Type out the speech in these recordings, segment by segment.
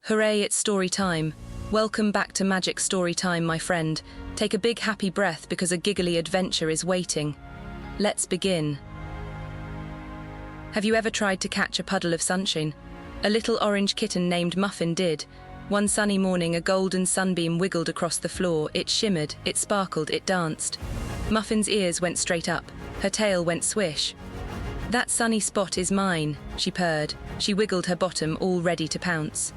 Hooray, it's story time. Welcome back to Magic Story Time, my friend. Take a big happy breath because a giggly adventure is waiting. Let's begin. Have you ever tried to catch a puddle of sunshine? A little orange kitten named Muffin did. One sunny morning, a golden sunbeam wiggled across the floor. It shimmered, it sparkled, it danced. Muffin's ears went straight up. Her tail went swish. "That sunny spot is mine," she purred. She wiggled her bottom, all ready to pounce.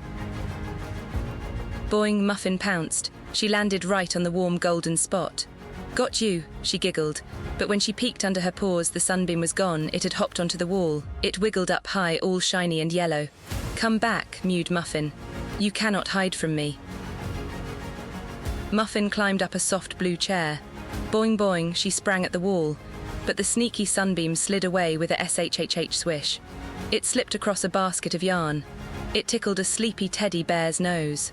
Boing, Muffin pounced. She landed right on the warm golden spot. "Got you," she giggled. But when she peeked under her paws, the sunbeam was gone. It had hopped onto the wall. It wiggled up high, all shiny and yellow. "Come back," mewed Muffin. "You cannot hide from me." Muffin climbed up a soft blue chair. Boing boing, she sprang at the wall. But the sneaky sunbeam slid away with a shhh swish. It slipped across a basket of yarn. It tickled a sleepy teddy bear's nose.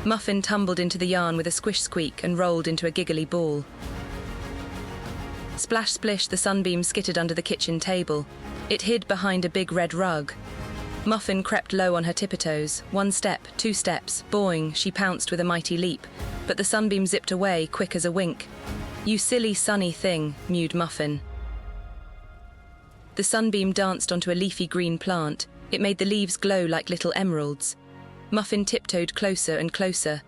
Muffin tumbled into the yarn with a squish squeak and rolled into a giggly ball. Splash splish, the sunbeam skittered under the kitchen table. It hid behind a big red rug. Muffin crept low on her tiptoes. 1 step, 2 steps, boing, she pounced with a mighty leap. But the sunbeam zipped away, quick as a wink. "You silly sunny thing," mewed Muffin. The sunbeam danced onto a leafy green plant. It made the leaves glow like little emeralds. Muffin tiptoed closer and closer.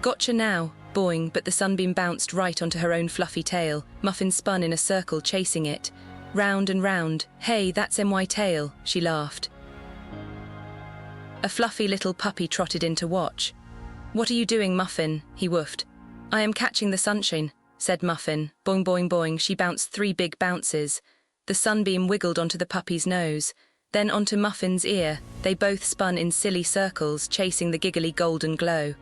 "Gotcha now," boing, but the sunbeam bounced right onto her own fluffy tail. Muffin spun in a circle, chasing it. Round and round. "Hey, that's my tail," she laughed. A fluffy little puppy trotted in to watch. "What are you doing, Muffin?" he woofed. "I am catching the sunshine," said Muffin. Boing, boing, boing, she bounced 3 big bounces. The sunbeam wiggled onto the puppy's nose, then onto Muffin's ear. They both spun in silly circles, chasing the giggly golden glow.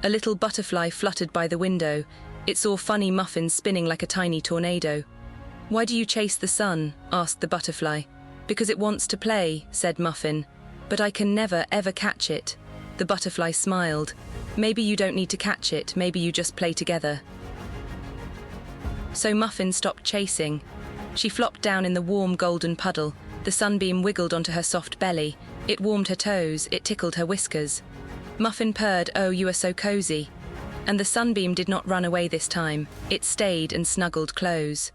A little butterfly fluttered by the window. It saw funny Muffin spinning like a tiny tornado. "Why do you chase the sun?" asked the butterfly. "Because it wants to play," said Muffin. "But I can never, ever catch it." The butterfly smiled. "Maybe you don't need to catch it, maybe you just play together." So Muffin stopped chasing. She flopped down in the warm golden puddle. The sunbeam wiggled onto her soft belly. It warmed her toes, it tickled her whiskers. Muffin purred, "Oh, you are so cozy." And the sunbeam did not run away this time. It stayed and snuggled close.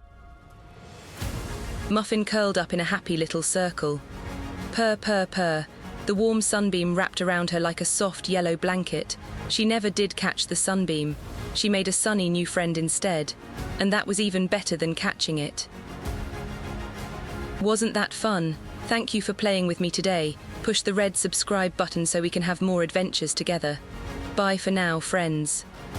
Muffin curled up in a happy little circle. Purr, purr, purr. The warm sunbeam wrapped around her like a soft yellow blanket. She never did catch the sunbeam. She made a sunny new friend instead. And that was even better than catching it. Wasn't that fun? Thank you for playing with me today. Push the red subscribe button so we can have more adventures together. Bye for now, friends.